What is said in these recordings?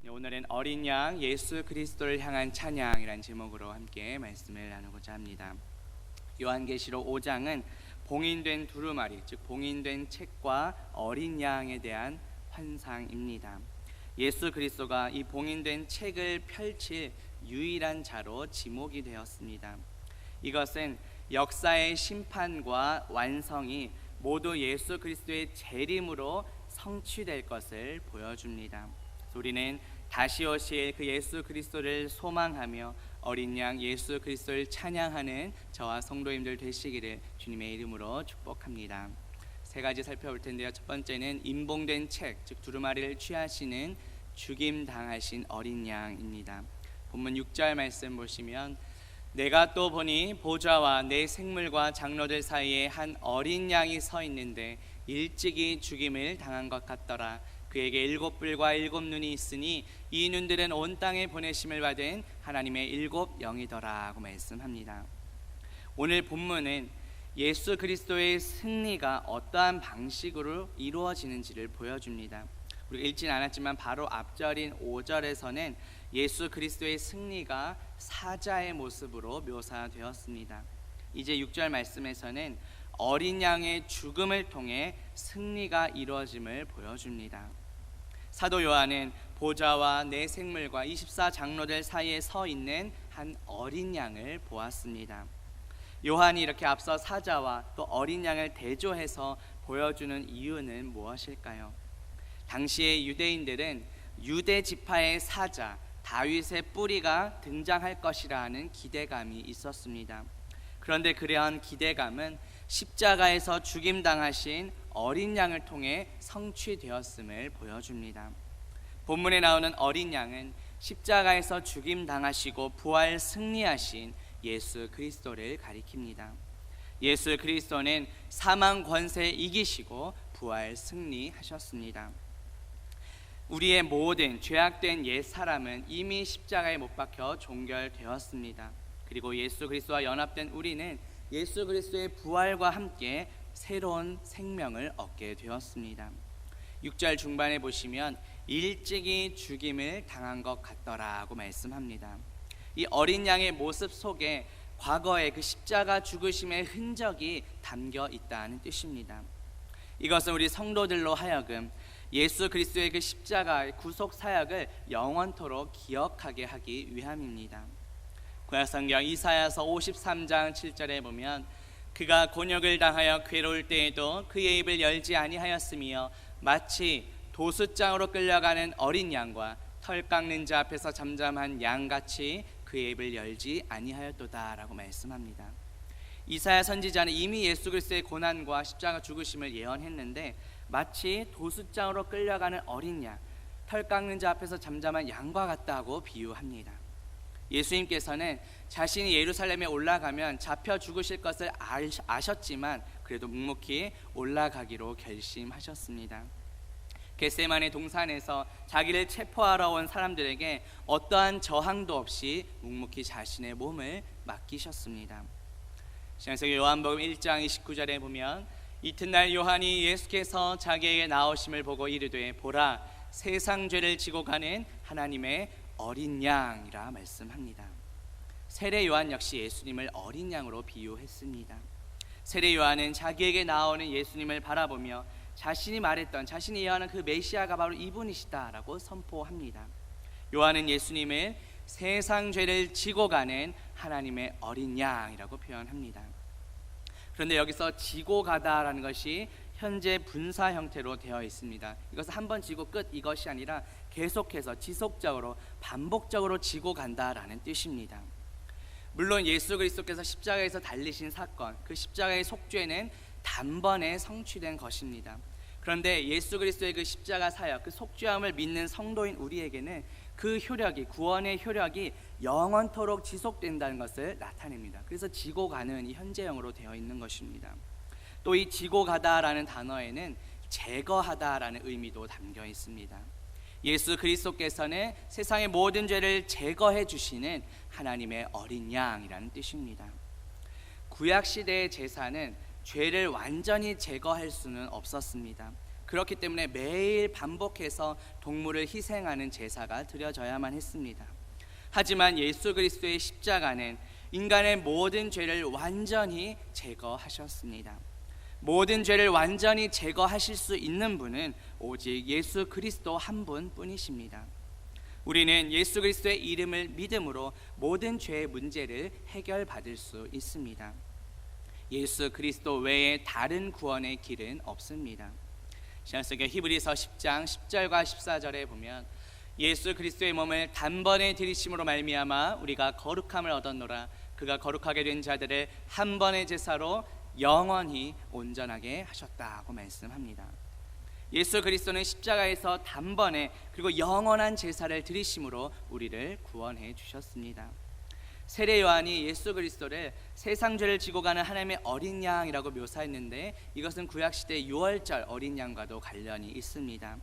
오늘은 어린 양 예수 그리스도를 향한 찬양이란 제목으로 함께 말씀을 나누고자 합니다. 요한계시록 5장은 봉인된 두루마리, 즉 봉인된 책과 어린 양에 대한 환상입니다. 예수 그리스도가 이 봉인된 책을 펼칠 유일한 자로 지목이 되었습니다. 이것은 역사의 심판과 완성이 모두 예수 그리스도의 재림으로 성취될 것을 보여줍니다. 우리는 다시 오실 그 예수 그리스도를 소망하며 어린 양 예수 그리스도를 찬양하는 저와 성도님들 되시기를 주님의 이름으로 축복합니다. 세 가지 살펴볼 텐데요. 첫 번째는 임봉된 책, 즉 두루마리를 취하시는 죽임 당하신 어린 양입니다. 본문 6절 말씀 보시면 내가 또 보니 보좌와 내 생물과 장로들 사이에 한 어린 양이 서 있는데 일찍이 죽임을 당한 것 같더라. 그에게 7뿔과 7눈이 있으니 이 눈들은 온 땅에 보내심을 받은 하나님의 7 영이더라고 말씀합니다. 오늘 본문은 예수 그리스도의 승리가 어떠한 방식으로 이루어지는지를 보여줍니다. 우리가 읽진 않았지만 바로 앞절인 5절에서는 예수 그리스도의 승리가 사자의 모습으로 묘사되었습니다. 이제 6절 말씀에서는 어린 양의 죽음을 통해 승리가 이루어짐을 보여줍니다. 사도 요한은 보좌와 내 생물과 24 장로들 사이에 서 있는 한 어린 양을 보았습니다. 요한이 이렇게 앞서 사자와 또 어린 양을 대조해서 보여주는 이유는 무엇일까요? 당시의 유대인들은 유대 지파의 사자 다윗의 뿌리가 등장할 것이라 하는 기대감이 있었습니다. 그런데 그러한 기대감은 십자가에서 죽임당하신 어린 양을 통해 성취되었음을 보여줍니다. 본문에 나오는 어린 양은 십자가에서 죽임당하시고 부활 승리하신 예수 그리스도를 가리킵니다. 예수 그리스도는 사망 권세 이기시고 부활 승리하셨습니다. 우리의 모든 죄악된 옛 사람은 이미 십자가에 못 박혀 종결되었습니다. 그리고 예수 그리스도와 연합된 우리는 예수 그리스도의 부활과 함께 새로운 생명을 얻게 되었습니다. 6절 중반에 보시면 일찍이 죽임을 당한 것 같더라고 말씀합니다. 이 어린 양의 모습 속에 과거의 그 십자가 죽으심의 흔적이 담겨 있다는 뜻입니다. 이것은 우리 성도들로 하여금 예수 그리스도의 그 십자가의 구속 사역을 영원토록 기억하게 하기 위함입니다. 구약성경 이사야서 53장 7절에 보면 그가 곤욕을 당하여 괴로울 때에도 그의 입을 열지 아니하였으며 마치 도수장으로 끌려가는 어린 양과 털 깎는 자 앞에서 잠잠한 양같이 그의 입을 열지 아니하였도다 라고 말씀합니다. 이사야 선지자는 이미 예수 그리스도의 고난과 십자가 죽으심을 예언했는데 마치 도수장으로 끌려가는 어린 양, 털 깎는 자 앞에서 잠잠한 양과 같다고 비유합니다. 예수님께서는 자신이 예루살렘에 올라가면 잡혀 죽으실 것을 아셨지만 그래도 묵묵히 올라가기로 결심하셨습니다. 겟세마네 동산에서 자기를 체포하러 온 사람들에게 어떠한 저항도 없이 묵묵히 자신의 몸을 맡기셨습니다. 신약성경 요한복음 1장 29절에 보면 이튿날 요한이 예수께서 자기에게 나오심을 보고 이르되 보라 세상 죄를 지고 가는 하나님의 어린 양이라 말씀합니다. 세례 요한 역시 예수님을 어린 양으로 비유했습니다. 세례 요한은 자기에게 나오는 예수님을 바라보며 자신이 말했던 자신이 예언한 그 메시아가 바로 이분이시다라고 선포합니다. 요한은 예수님을 세상 죄를 지고 가는 하나님의 어린 양이라고 표현합니다. 그런데 여기서 지고 가다라는 것이 현재 분사 형태로 되어 있습니다. 이것은 한번 지고 끝 이것이 아니라 계속해서 지속적으로 반복적으로 지고 간다라는 뜻입니다. 물론 예수 그리스도께서 십자가에서 달리신 사건, 그 십자가의 속죄는 단번에 성취된 것입니다. 그런데 예수 그리스도의 그 십자가 사역, 그 속죄함을 믿는 성도인 우리에게는 그 효력이, 구원의 효력이 영원토록 지속된다는 것을 나타냅니다. 그래서 지고 가는 이 현재형으로 되어 있는 것입니다. 또 이 지고 가다라는 단어에는 제거하다라는 의미도 담겨 있습니다. 예수 그리스도께서는 세상의 모든 죄를 제거해 주시는 하나님의 어린 양이라는 뜻입니다. 구약 시대의 제사는 죄를 완전히 제거할 수는 없었습니다. 그렇기 때문에 매일 반복해서 동물을 희생하는 제사가 드려져야만 했습니다. 하지만 예수 그리스도의 십자가는 인간의 모든 죄를 완전히 제거하셨습니다. 모든 죄를 완전히 제거하실 수 있는 분은 오직 예수 그리스도 한 분뿐이십니다. 우리는 예수 그리스도의 이름을 믿음으로 모든 죄의 문제를 해결받을 수 있습니다. 예수 그리스도 외에 다른 구원의 길은 없습니다. 신약성경 히브리서 10장 10절과 14절에 보면 예수 그리스도의 몸을 단번에 들이심으로 말미암아 우리가 거룩함을 얻었노라. 그가 거룩하게 된 자들을 한 번의 제사로 영원히 온전하게 하셨다고 말씀합니다. 예수 그리스도는 십자가에서 단번에 그리고 영원한 제사를 드리심으로 우리를 구원해 주셨습니다. 세례 요한이 예수 그리스도를 세상 죄를 지고 가는 하나님의 어린 양이라고 묘사했는데 이것은 구약시대 유월절 어린 양과도 관련이 있습니다.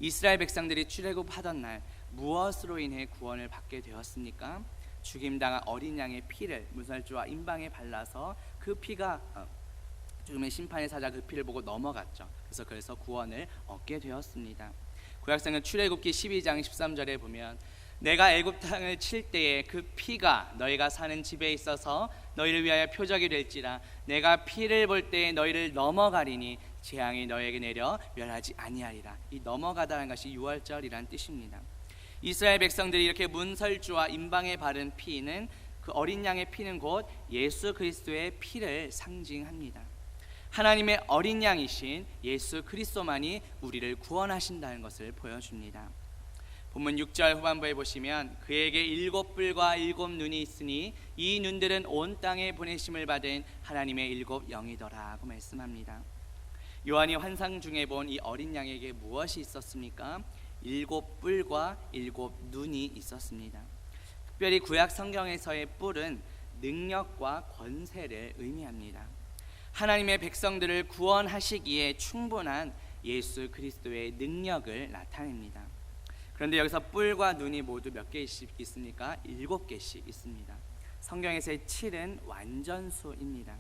이스라엘 백성들이 출애굽하던 날 무엇으로 인해 구원을 받게 되었습니까? 죽임당한 어린 양의 피를 문설주와 임방에 발라서 그 피가 죽음의 심판의 사자 그 피를 보고 넘어갔죠. 그래서 구원을 얻게 되었습니다. 구약성경 출애굽기 12장 13절에 보면 내가 애굽 땅을 칠 때에 그 피가 너희가 사는 집에 있어서 너희를 위하여 표적이 될지라 내가 피를 볼 때에 너희를 넘어가리니 재앙이 너희에게 내려 멸하지 아니하리라. 이 넘어가다는 것이 유월절이란 뜻입니다. 이스라엘 백성들이 이렇게 문설주와 임방에 바른 피는 그 어린 양의 피는 곧 예수 그리스도의 피를 상징합니다. 하나님의 어린 양이신 예수 그리스도만이 우리를 구원하신다는 것을 보여줍니다. 본문 6절 후반부에 보시면 그에게 7뿔과 7눈이 있으니 이 눈들은 온 땅에 보내심을 받은 하나님의 7 영이더라고 말씀합니다. 요한이 환상 중에 본 이 어린 양에게 무엇이 있었습니까? 7뿔과 7눈이 있었습니다. 특별히 구약 성경에서의 뿔은 능력과 권세를 의미합니다. 하나님의 백성들을 구원하시기에 충분한 예수 그리스도의 능력을 나타냅니다. 그런데 여기서 뿔과 눈이 모두 몇 개씩 있습니까? 7개씩 있습니다. 성경에서의 7은 완전수입니다.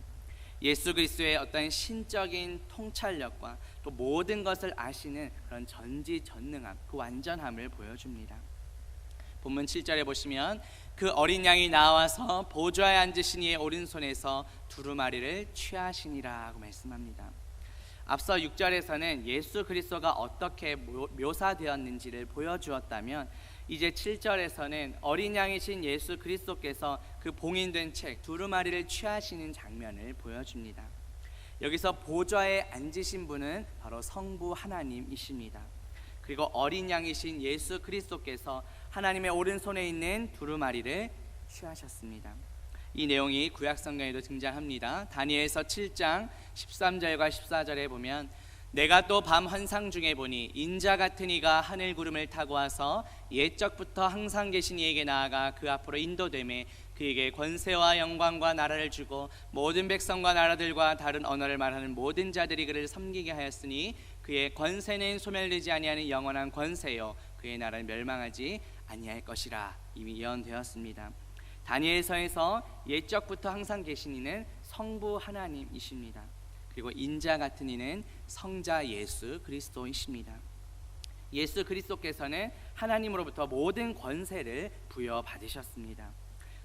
예수 그리스도의 어떤 신적인 통찰력과 또 모든 것을 아시는 그런 전지전능함, 그 완전함을 보여줍니다. 본문 7절에 보시면 그 어린 양이 나와서 보좌에 앉으신 이의 오른손에서 두루마리를 취하시니라고 말씀합니다. 앞서 6절에서는 예수 그리스도가 어떻게 묘사되었는지를 보여주었다면 이제 7절에서는 어린 양이신 예수 그리스도께서 그 봉인된 책 두루마리를 취하시는 장면을 보여줍니다. 여기서 보좌에 앉으신 분은 바로 성부 하나님이십니다. 그리고 어린 양이신 예수 그리스도께서 하나님의 오른손에 있는 두루마리를 취하셨습니다. 이 내용이 구약 성경에도 등장합니다. 다니엘서 7장 13절과 14절에 보면 내가 또 밤 환상 중에 보니 인자 같은 이가 하늘 구름을 타고 와서 옛적부터 항상 계신 이에게 나아가 그 앞으로 인도되매 그에게 권세와 영광과 나라를 주고 모든 백성과 나라들과 다른 언어를 말하는 모든 자들이 그를 섬기게 하였으니 그의 권세는 소멸되지 아니하는 영원한 권세요 그의 나라는 멸망하지 아니할 것이라. 이미 예언되었습니다. 다니엘서에서 옛적부터 항상 계신 이는 성부 하나님이십니다. 그리고 인자 같은 이는 성자 예수 그리스도이십니다. 예수 그리스도께서는 하나님으로부터 모든 권세를 부여받으셨습니다.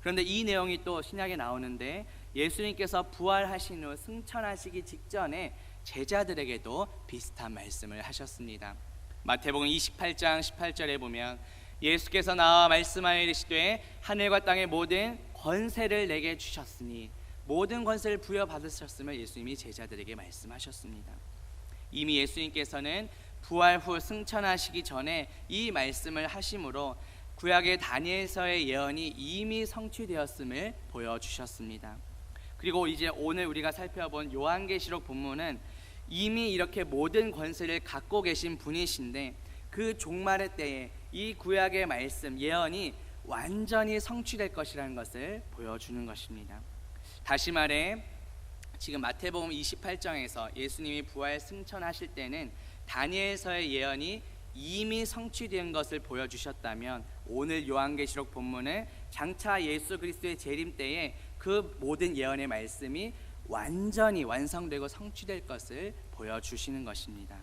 그런데 이 내용이 또 신약에 나오는데 예수님께서 부활하신 후 승천하시기 직전에 제자들에게도 비슷한 말씀을 하셨습니다. 마태복음 28장 18절에 보면 예수께서 나와 말씀하여 이르시되 하늘과 땅의 모든 권세를 내게 주셨으니 모든 권세를 부여받으셨음을 예수님이 제자들에게 말씀하셨습니다. 이미 예수님께서는 부활 후 승천하시기 전에 이 말씀을 하심으로 구약의 다니엘서의 예언이 이미 성취되었음을 보여주셨습니다. 그리고 이제 오늘 우리가 살펴본 요한계시록 본문은 이미 이렇게 모든 권세를 갖고 계신 분이신데 그 종말의 때에 이 구약의 말씀 예언이 완전히 성취될 것이라는 것을 보여주는 것입니다. 다시 말해 지금 마태복음 28장에서 예수님이 부활 승천하실 때는 다니엘서의 예언이 이미 성취된 것을 보여주셨다면 오늘 요한계시록 본문은 장차 예수 그리스도의 재림 때에 그 모든 예언의 말씀이 완전히 완성되고 성취될 것을 보여주시는 것입니다.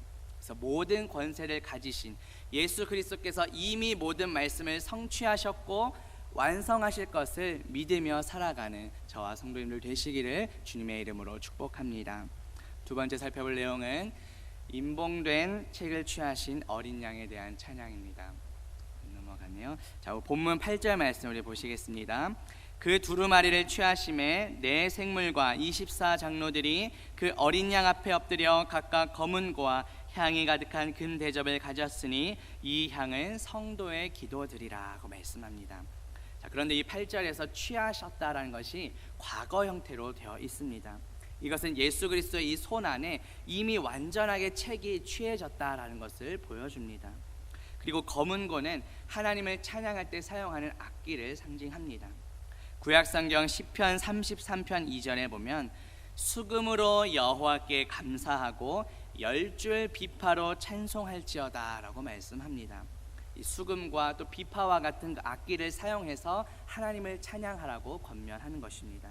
그래서 모든 권세를 가지신 예수 그리스도께서 이미 모든 말씀을 성취하셨고 완성하실 것을 믿으며 살아가는 저와 성도님들 되시기를 주님의 이름으로 축복합니다. 두 번째 살펴볼 내용은 임봉된 책을 취하신 어린 양에 대한 찬양입니다. 넘어가네요. 자, 본문 8절 말씀 우리 보시겠습니다. 그 두루마리를 취하심에 네 생물과 24장로들이 그 어린 양 앞에 엎드려 각각 검은 고와 향이 가득한 금 대접을 가졌으니 이 향은 성도의 기도드리라고 말씀합니다. 자, 그런데 이 8절에서 취하셨다라는 것이 과거 형태로 되어 있습니다. 이것은 예수 그리스도의 이 손 안에 이미 완전하게 책이 취해졌다라는 것을 보여줍니다. 그리고 검은 고는 하나님을 찬양할 때 사용하는 악기를 상징합니다. 구약성경 시편 33편 2절에 보면 수금으로 여호와께 감사하고 10줄 비파로 찬송할지어다 라고 말씀합니다. 이 수금과 또 비파와 같은 그 악기를 사용해서 하나님을 찬양하라고 권면하는 것입니다.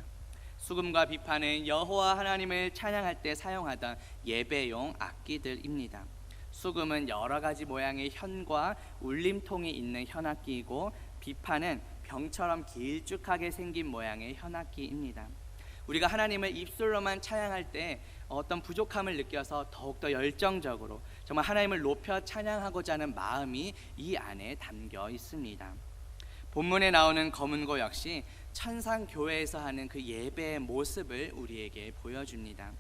수금과 비파는 여호와 하나님을 찬양할 때 사용하던 예배용 악기들입니다. 수금은 여러 가지 모양의 현과 울림통이 있는 현악기이고 비파는 병처럼 길쭉하게 생긴 모양의 현악기입니다. 우리가 하나님을 입술로만 찬양할 때 어떤 부족함을 느껴서 더욱더 열정적으로 정말 하나님을 높여 찬양하고자 하는 마음이 이 안에 담겨 있습니다. 본문에 나오는 검은고 역시 천상교회에서 하는 그 예배의 모습을 우리에게 보여줍니다.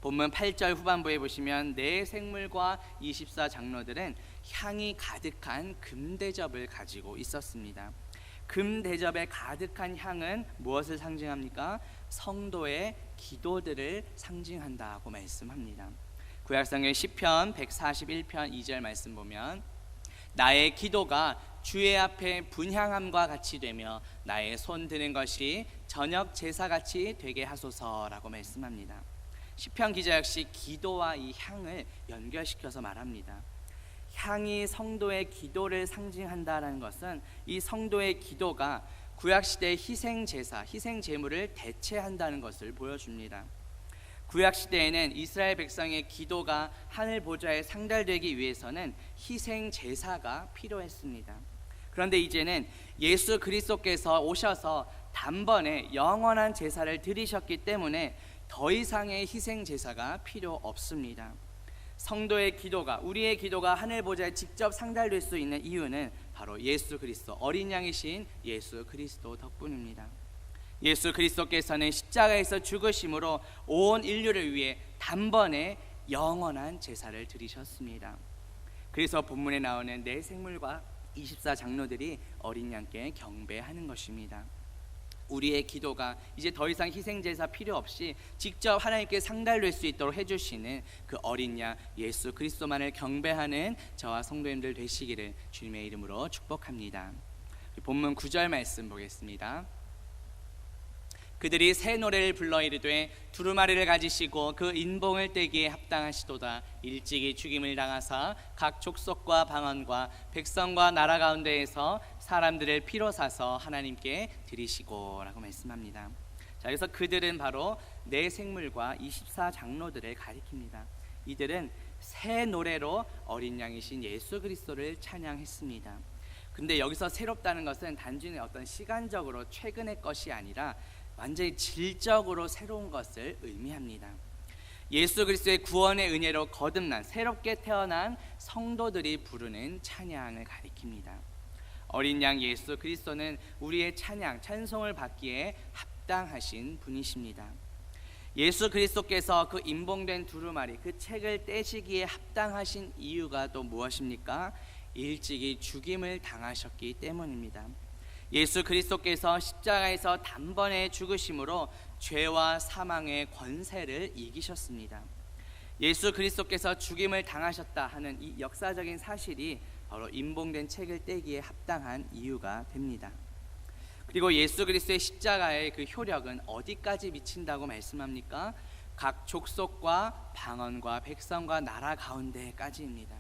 본문 8절 후반부에 보시면 네 생물과 24장로들은 향이 가득한 금대접을 가지고 있었습니다. 금대접에 가득한 향은 무엇을 상징합니까? 성도의 기도들을 상징한다고 말씀합니다. 구약성경 시편 141편 2절 말씀 보면 나의 기도가 주의 앞에 분향함과 같이 되며 나의 손 드는 것이 저녁 제사같이 되게 하소서라고 말씀합니다. 시편 기자 역시 기도와 이 향을 연결시켜서 말합니다. 향이 성도의 기도를 상징한다라는 것은 이 성도의 기도가 구약시대의 희생제사, 희생제물을 대체한다는 것을 보여줍니다. 구약시대에는 이스라엘 백성의 기도가 하늘 보좌에 상달되기 위해서는 희생제사가 필요했습니다. 그런데 이제는 예수 그리스도께서 오셔서 단번에 영원한 제사를 드리셨기 때문에 더 이상의 희생제사가 필요 없습니다. 성도의 기도가, 우리의 기도가 하늘 보좌에 직접 상달될 수 있는 이유는 바로 예수 그리스도, 어린 양이신 예수 그리스도 덕분입니다. 예수 그리스도께서는 십자가에서 죽으심으로 온 인류를 위해 단번에 영원한 제사를 드리셨습니다. 그래서 본문에 나오는 네 생물과 24장로들이 어린 양께 경배하는 것입니다. 우리의 기도가 이제 더 이상 희생제사 필요 없이 직접 하나님께 상달될 수 있도록 해주시는 그 어린 양 예수 그리스도만을 경배하는 저와 성도님들 되시기를 주님의 이름으로 축복합니다. 본문 9절 말씀 보겠습니다. 그들이 새 노래를 불러 이르되 두루마리를 가지시고 그 인봉을 떼기에 합당하시도다. 일찍이 죽임을 당하사 각 족속과 방언과 백성과 나라 가운데에서 사람들을 피로 사서 하나님께 드리시고 라고 말씀합니다. 자, 그래서 그들은 바로 네 생물과 24장로들을 가리킵니다. 이들은 새 노래로 어린 양이신 예수 그리스도를 찬양했습니다. 근데 여기서 새롭다는 것은 단순히 어떤 시간적으로 최근의 것이 아니라 완전히 질적으로 새로운 것을 의미합니다. 예수 그리스도의 구원의 은혜로 거듭난 새롭게 태어난 성도들이 부르는 찬양을 가리킵니다. 어린 양 예수 그리스도는 우리의 찬양, 찬송을 받기에 합당하신 분이십니다. 예수 그리스도께서 그 인봉된 두루마리, 그 책을 떼시기에 합당하신 이유가 또 무엇입니까? 일찍이 죽임을 당하셨기 때문입니다. 예수 그리스도께서 십자가에서 단번에 죽으심으로 죄와 사망의 권세를 이기셨습니다. 예수 그리스도께서 죽임을 당하셨다 하는 이 역사적인 사실이 바로 인봉된 책을 떼기에 합당한 이유가 됩니다. 그리고 예수 그리스도의 십자가의 그 효력은 어디까지 미친다고 말씀합니까? 각 족속과 방언과 백성과 나라 가운데까지입니다.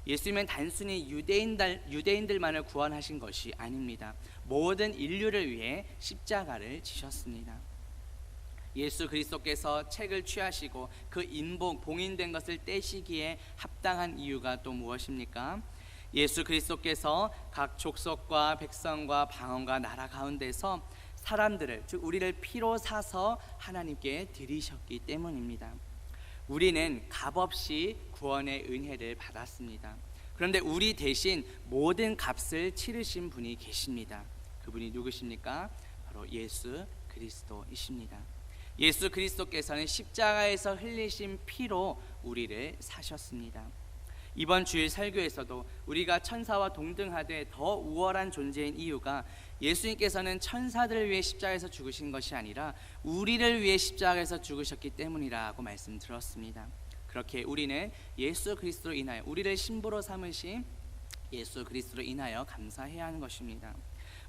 예수님은 단순히 유대인들만을 구원하신 것이 아닙니다. 모든 인류를 위해 십자가를 지셨습니다. 예수 그리스도께서 책을 취하시고 그 봉인된 것을 떼시기에 합당한 이유가 또 무엇입니까? 예수 그리스도께서 각 족속과 백성과 방언과 나라 가운데서 사람들을, 즉 우리를 피로 사서 하나님께 드리셨기 때문입니다. 우리는 값없이 구원의 은혜를 받았습니다. 그런데 우리 대신 모든 값을 치르신 분이 계십니다. 그분이 누구십니까? 바로 예수 그리스도이십니다. 예수 그리스도께서는 십자가에서 흘리신 피로 우리를 사셨습니다. 이번 주일 설교에서도 우리가 천사와 동등하되 더 우월한 존재인 이유가 예수님께서는 천사들을 위해 십자가에서 죽으신 것이 아니라 우리를 위해 십자가에서 죽으셨기 때문이라고 말씀드렸습니다. 그렇게 우리는 예수 그리스도로 인하여, 우리를 신부로 삼으신 예수 그리스도로 인하여 감사해야 하는 것입니다.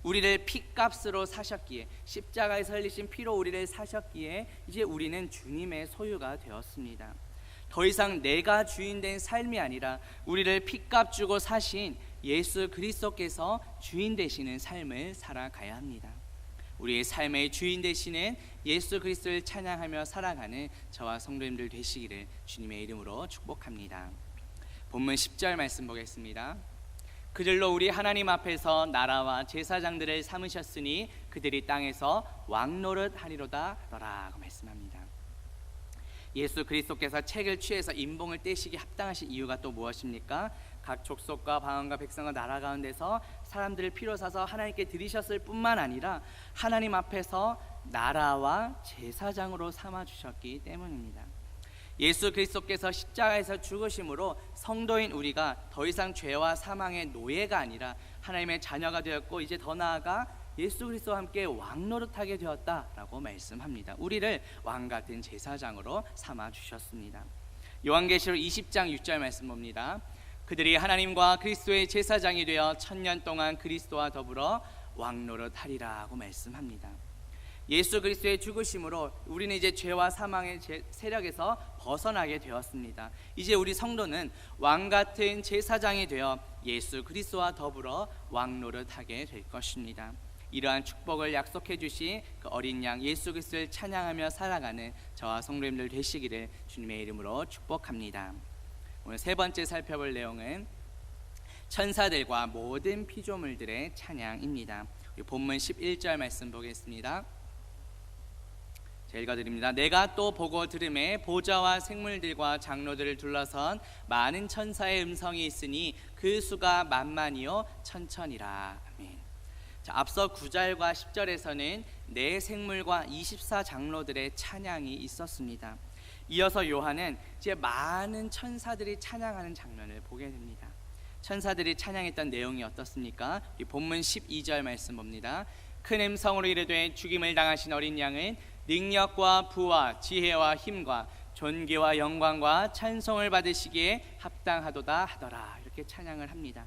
우리를 피값으로 사셨기에, 십자가에서 흘리신 피로 우리를 사셨기에 이제 우리는 주님의 소유가 되었습니다. 더 이상 내가 주인된 삶이 아니라 우리를 피값 주고 사신 예수 그리스도께서 주인 되시는 삶을 살아가야 합니다. 우리의 삶의 주인 되시는 예수 그리스도를 찬양하며 살아가는 저와 성도님들 되시기를 주님의 이름으로 축복합니다. 본문 10절 말씀 보겠습니다. 그들로 우리 하나님 앞에서 나라와 제사장들을 삼으셨으니 그들이 땅에서 왕노릇 하리로다 하더라고 말씀합니다. 예수 그리스도께서 책을 취해서 인봉을 떼시기 합당하신 이유가 또 무엇입니까? 각 족속과 방언과 백성과 나라 가운데서 사람들을 피로 사서 하나님께 드리셨을 뿐만 아니라 하나님 앞에서 나라와 제사장으로 삼아주셨기 때문입니다. 예수 그리스도께서 십자가에서 죽으심으로 성도인 우리가 더 이상 죄와 사망의 노예가 아니라 하나님의 자녀가 되었고, 이제 더 나아가 예수 그리스도와 함께 왕노릇하게 되었다라고 말씀합니다. 우리를 왕같은 제사장으로 삼아주셨습니다. 요한계시록 20장 6절 말씀 봅니다. 그들이 하나님과 그리스도의 제사장이 되어 1000년 동안 그리스도와 더불어 왕노릇하리라고 말씀합니다. 예수 그리스도의 죽으심으로 우리는 이제 죄와 사망의 세력에서 벗어나게 되었습니다. 이제 우리 성도는 왕같은 제사장이 되어 예수 그리스도와 더불어 왕노릇하게 될 것입니다. 이러한 축복을 약속해 주신 그 어린 양 예수 그리스도를 찬양하며 살아가는 저와 성도님들 되시기를 주님의 이름으로 축복합니다. 오늘 세 번째 살펴볼 내용은 천사들과 모든 피조물들의 찬양입니다. 본문 11절 말씀 보겠습니다. 제가 읽어드립니다. 내가 또 보고 들음에 보좌와 생물들과 장로들을 둘러선 많은 천사의 음성이 있으니 그 수가 만만이요 천천이라. 아멘. 자, 앞서 9절과 10절에서는 네 생물과 24장로들의 찬양이 있었습니다. 이어서 요한은 이제 많은 천사들이 찬양하는 장면을 보게 됩니다. 천사들이 찬양했던 내용이 어떻습니까? 본문 12절 말씀 봅니다. 큰 음성으로 이르되 죽임을 당하신 어린 양은 능력과 부와 지혜와 힘과 존귀와 영광과 찬송을 받으시기에 합당하도다 하더라. 이렇게 찬양을 합니다.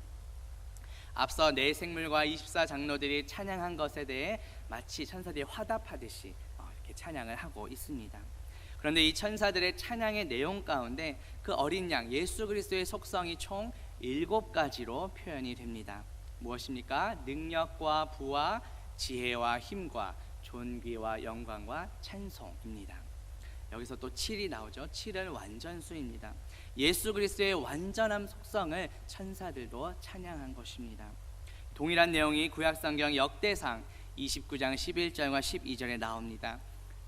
앞서 네 생물과 24장로들이 찬양한 것에 대해 마치 천사들이 화답하듯이 이렇게 찬양을 하고 있습니다. 그런데 이 천사들의 찬양의 내용 가운데 그 어린 양 예수 그리스도의 속성이 총 7가지로 표현이 됩니다. 무엇입니까? 능력과 부와 지혜와 힘과 존귀와 영광과 찬송입니다. 여기서 또 7이 나오죠. 7은 완전수입니다. 예수 그리스도의 완전한 속성을 천사들도 찬양한 것입니다. 동일한 내용이 구약성경 역대상 29장 11절과 12절에 나옵니다.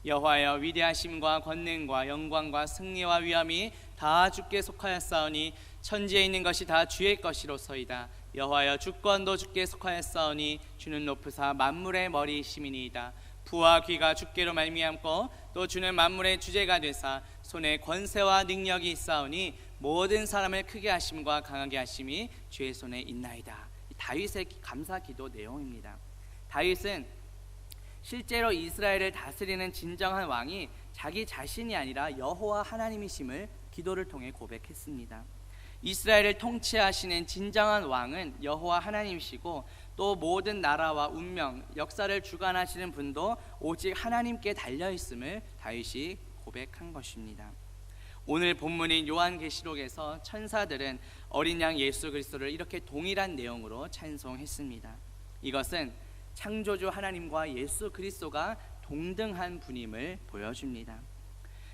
여호와여 위대하심과 권능과 영광과 승리와 위엄이 다 주께 속하였사오니 천지에 있는 것이 다 주의 것이로소이다. 여호와여 주권도 주께 속하였사오니 주는 높으사 만물의 머리이심이니이다. 부와 귀가 주께로 말미암고 또 주는 만물의 주제가 되사 손에 권세와 능력이 있사오니 모든 사람을 크게 하심과 강하게 하심이 주의 손에 있나이다. 다윗의 감사 기도 내용입니다. 다윗은 실제로 이스라엘을 다스리는 진정한 왕이 자기 자신이 아니라 여호와 하나님이심을 기도를 통해 고백했습니다. 이스라엘을 통치하시는 진정한 왕은 여호와 하나님이시고 또 모든 나라와 운명, 역사를 주관하시는 분도 오직 하나님께 달려있음을 다윗이 고백한 것입니다. 오늘 본문인 요한계시록에서 천사들은 어린 양 예수 그리스도를 이렇게 동일한 내용으로 찬송했습니다. 이것은 창조주 하나님과 예수 그리스도가 동등한 분임을 보여줍니다.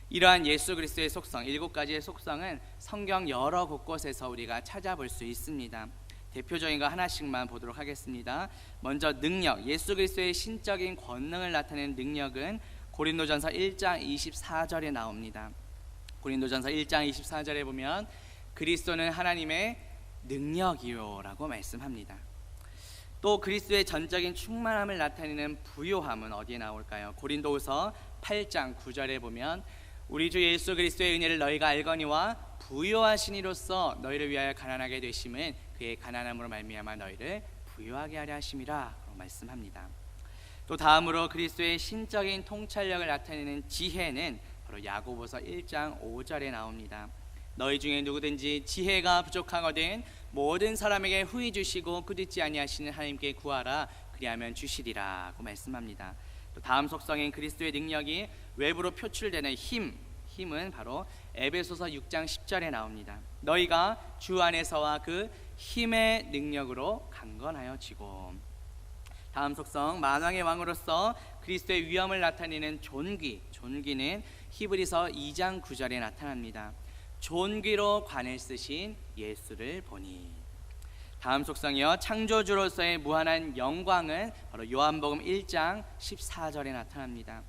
이러한 예수 그리스도의 속성, 7가지의 속성은 성경 여러 곳곳에서 우리가 찾아볼 수 있습니다. 대표적인 거 하나씩만 보도록 하겠습니다. 먼저 능력, 예수 그리스도의 신적인 권능을 나타내는 능력은 고린도전서 1장 24절에 나옵니다. 고린도전서 1장 24절에 보면 그리스도는 하나님의 능력이요 라고 말씀합니다. 또 그리스도의 전적인 충만함을 나타내는 부요함은 어디에 나올까요? 고린도후서 8장 9절에 보면 우리 주 예수 그리스도의 은혜를 너희가 알거니와 부요하신 이로써 너희를 위하여 가난하게 되심은 그의 가난함으로 말미암아 너희를 부요하게 하려 하심이라 말씀합니다. 또 다음으로 그리스도의 신적인 통찰력을 나타내는 지혜는 바로 야고보서 1장 5절에 나옵니다. 너희 중에 누구든지 지혜가 부족하거든 모든 사람에게 후히 주시고 꾸짖지 아니하시는 하나님께 구하라 그리하면 주시리라고 말씀합니다. 또 다음 속성인 그리스도의 능력이 외부로 표출되는 힘은 바로 에베소서 6장 10절에 나옵니다. 너희가 주 안에서와 그 힘의 능력으로 강건하여지고. 다음 속성 만왕의 왕으로서 그리스도의 위엄을 나타내는 존귀는 히브리서 2장 9절에 나타납니다. 존귀로 관을 쓰신 예수를 보니. 다음 속성이요 창조주로서의 무한한 영광은 바로 요한복음 1장 14절에 나타납니다.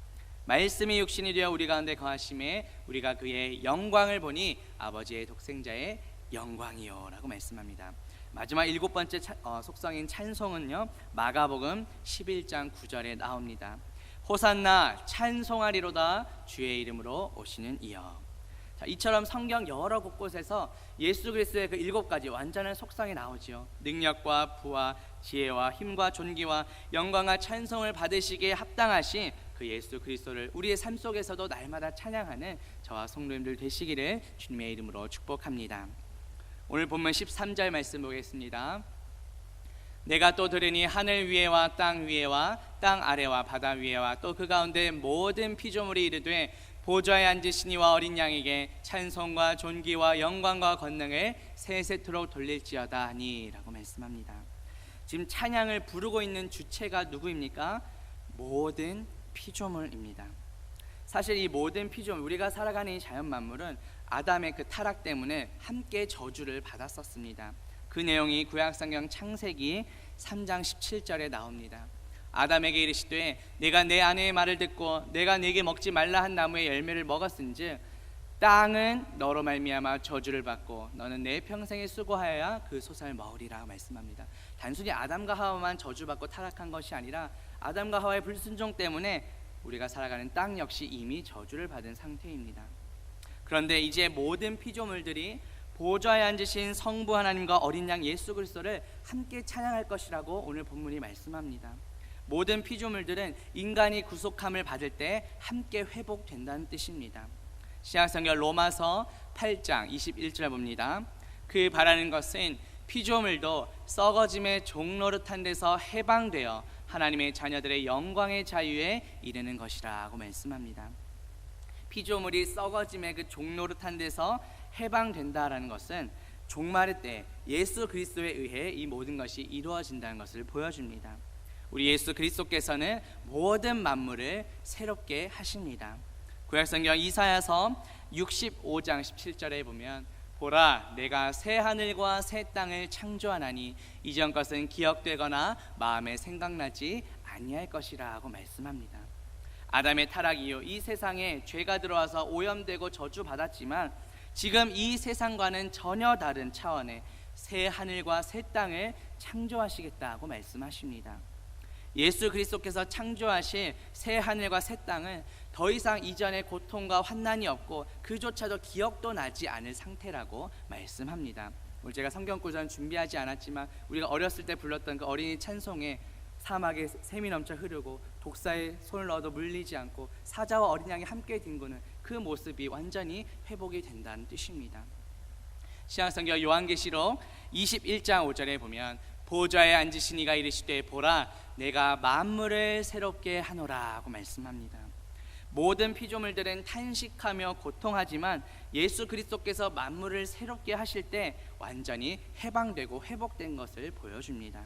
말씀이 육신이 되어 우리 가운데 거하심에 우리가 그의 영광을 보니 아버지의 독생자의 영광이요 라고 말씀합니다. 마지막 7번째 속성인 찬송은요 마가복음 11장 9절에 나옵니다. 호산나 찬송하리로다 주의 이름으로 오시는 이여. 자, 이처럼 성경 여러 곳곳에서 예수 그리스도의 그 7가지 완전한 속성이 나오죠. 능력과 부와 지혜와 힘과 존귀와 영광과 찬송을 받으시기에 합당하신 그 예수 그리스도를 우리의 삶 속에서도 날마다 찬양하는 저와 성도님들 되시기를 주님의 이름으로 축복합니다. 오늘 본문 13절 말씀 보겠습니다. 내가 또 들으니 하늘 위에와 땅 위에와 땅 아래와 바다 위에와 또 그 가운데 모든 피조물이 이르되 보좌에 앉으시니와 어린 양에게 찬송과 존귀와 영광과 권능을 세세토록 돌릴지어다 하니 라고 말씀합니다. 지금 찬양을 부르고 있는 주체가 누구입니까? 모든 피조물입니다. 사실 이 모든 피조물, 우리가 살아가는 이 자연 만물은 아담의 그 타락 때문에 함께 저주를 받았었습니다. 그 내용이 구약성경 창세기 3장 17절에 나옵니다. 아담에게 이르시되 내가 내 아내의 말을 듣고 내가 네게 먹지 말라 한 나무의 열매를 먹었은즉 땅은 너로 말미암아 저주를 받고 너는 내 평생에 수고하여야 그 솟을 먹으리라 말씀합니다. 단순히 아담과 하와만 저주받고 타락한 것이 아니라 아담과 하와의 불순종 때문에 우리가 살아가는 땅 역시 이미 저주를 받은 상태입니다. 그런데 이제 모든 피조물들이 보좌에 앉으신 성부 하나님과 어린 양 예수 그리스도를 함께 찬양할 것이라고 오늘 본문이 말씀합니다. 모든 피조물들은 인간이 구속함을 받을 때 함께 회복된다는 뜻입니다. 신약성경 로마서 8장 21절 봅니다. 그 바라는 것은 피조물도 썩어짐의 종노릇한 데서 해방되어 하나님의 자녀들의 영광의 자유에 이르는 것이라고 말씀합니다. 피조물이 썩어짐의 그 종노릇한 데서 해방된다라는 것은 종말의 때 예수 그리스도에 의해 이 모든 것이 이루어진다는 것을 보여줍니다. 우리 예수 그리스도께서는 모든 만물을 새롭게 하십니다. 구약성경 이사야서 65장 17절에 보면 보라 내가 새 하늘과 새 땅을 창조하나니 이전 것은 기억되거나 마음에 생각나지 아니할 것이라 고 말씀합니다. 아담의 타락 이후 이 세상에 죄가 들어와서 오염되고 저주받았지만 지금 이 세상과는 전혀 다른 차원의 새 하늘과 새 땅을 창조하시겠다고 말씀하십니다. 예수 그리스도께서 창조하실 새 하늘과 새 땅은 더 이상 이전의 고통과 환난이 없고 그조차도 기억도 나지 않을 상태라고 말씀합니다. 오늘 제가 성경 구절은 준비하지 않았지만 우리가 어렸을 때 불렀던 그 어린이 찬송에 사막에 샘이 넘쳐 흐르고 독사에 손을 넣어도 물리지 않고 사자와 어린 양이 함께 뒹구는 그 모습이 완전히 회복이 된다는 뜻입니다. 신약성경 요한계시록 21장 5절에 보면 보좌에 앉으신 이가 이르시되 보라 내가 만물을 새롭게 하노라 고 말씀합니다. 모든 피조물들은 탄식하며 고통하지만 예수 그리스도께서 만물을 새롭게 하실 때 완전히 해방되고 회복된 것을 보여줍니다.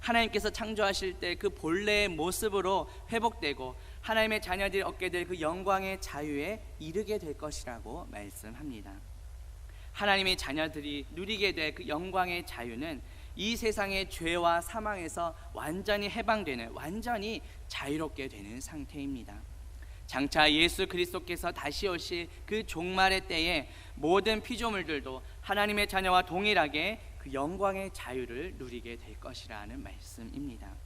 하나님께서 창조하실 때 그 본래의 모습으로 회복되고 하나님의 자녀들이 얻게 될 그 영광의 자유에 이르게 될 것이라고 말씀합니다. 하나님의 자녀들이 누리게 될 그 영광의 자유는 이 세상의 죄와 사망에서 완전히 해방되는, 완전히 자유롭게 되는 상태입니다. 장차 예수 그리스도께서 다시 오실 그 종말의 때에 모든 피조물들도 하나님의 자녀와 동일하게 그 영광의 자유를 누리게 될 것이라는 말씀입니다.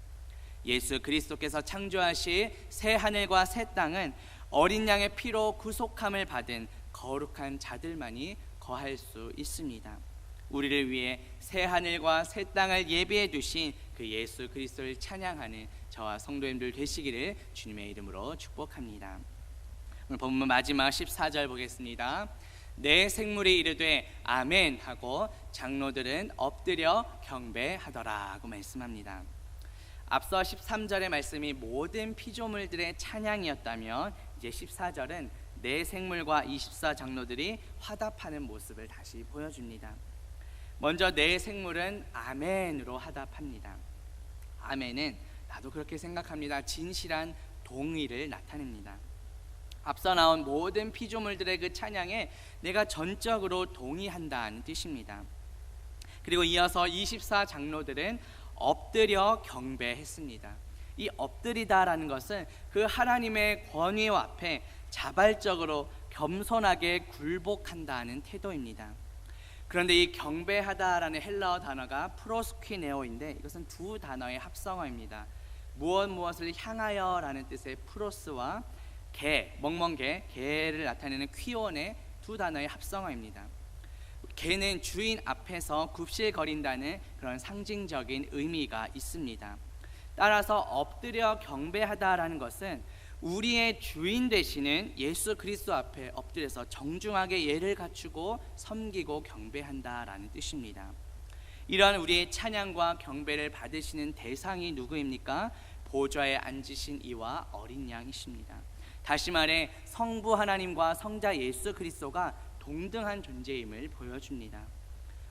예수 그리스도께서 창조하실 새 하늘과 새 땅은 어린 양의 피로 구속함을 받은 거룩한 자들만이 거할 수 있습니다. 우리를 위해 새 하늘과 새 땅을 예비해 두신 그 예수 그리스도를 찬양하는 저와 성도님들 되시기를 주님의 이름으로 축복합니다. 오늘 본문 마지막 14절 보겠습니다. 내 생물이 이르되 아멘 하고 장로들은 엎드려 경배하더라 하고 말씀합니다. 앞서 13절의 말씀이 모든 피조물들의 찬양이었다면 이제 14절은 내 생물과 24장로들이 화답하는 모습을 다시 보여줍니다. 먼저 내 생물은 아멘으로 화답합니다. 아멘은 나도 그렇게 생각합니다. 진실한 동의를 나타냅니다. 앞서 나온 모든 피조물들의 그 찬양에 내가 전적으로 동의한다는 뜻입니다. 그리고 이어서 24장로들은 엎드려 경배했습니다. 이 엎드리다라는 것은 그 하나님의 권위 앞에 자발적으로 겸손하게 굴복한다는 태도입니다. 그런데 이 경배하다라는 헬라어 단어가 프로스퀴네오인데 이것은 두 단어의 합성어입니다. 무엇을 향하여라는 뜻의 프로스와 개, 멍멍개, 개를 나타내는 퀴온의 두 단어의 합성어입니다. 개는 주인 앞에서 굽실거린다는 그런 상징적인 의미가 있습니다. 따라서 엎드려 경배하다라는 것은 우리의 주인 되시는 예수 그리스도 앞에 엎드려서 정중하게 예를 갖추고 섬기고 경배한다라는 뜻입니다. 이러한 우리의 찬양과 경배를 받으시는 대상이 누구입니까? 보좌에 앉으신 이와 어린 양이십니다. 다시 말해 성부 하나님과 성자 예수 그리스도가 동등한 존재임을 보여줍니다.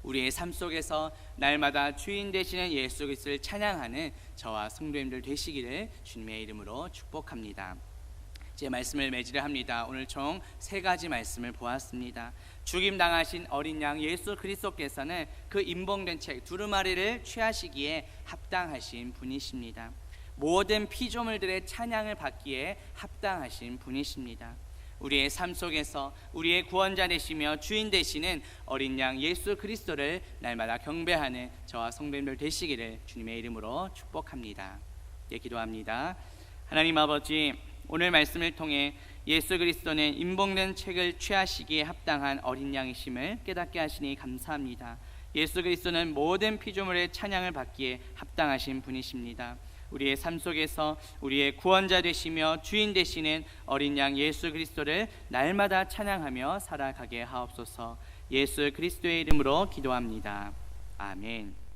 우리의 삶 속에서 날마다 주인 되시는 예수 그리스도를 찬양하는 저와 성도님들 되시기를 주님의 이름으로 축복합니다. 제 말씀을 매지를 합니다. 오늘 총 3가지 말씀을 보았습니다. 죽임 당하신 어린 양 예수 그리스도께서는 그 임봉된 책 두루마리를 취하시기에 합당하신 분이십니다. 모든 피조물들의 찬양을 받기에 합당하신 분이십니다. 우리의 삶 속에서 우리의 구원자 되시며 주인 되시는 어린 양 예수 그리스도를 날마다 경배하는 저와 성도님들 되시기를 주님의 이름으로 축복합니다. 예, 기도합니다. 하나님 아버지, 오늘 말씀을 통해 예수 그리스도는 임봉된 책을 취하시기에 합당한 어린 양이심을 깨닫게 하시니 감사합니다. 예수 그리스도는 모든 피조물의 찬양을 받기에 합당하신 분이십니다. 우리의 삶 속에서 우리의 구원자 되시며 주인 되시는 어린 양 예수 그리스도를 날마다 찬양하며 살아가게 하옵소서. 예수 그리스도의 이름으로 기도합니다. 아멘.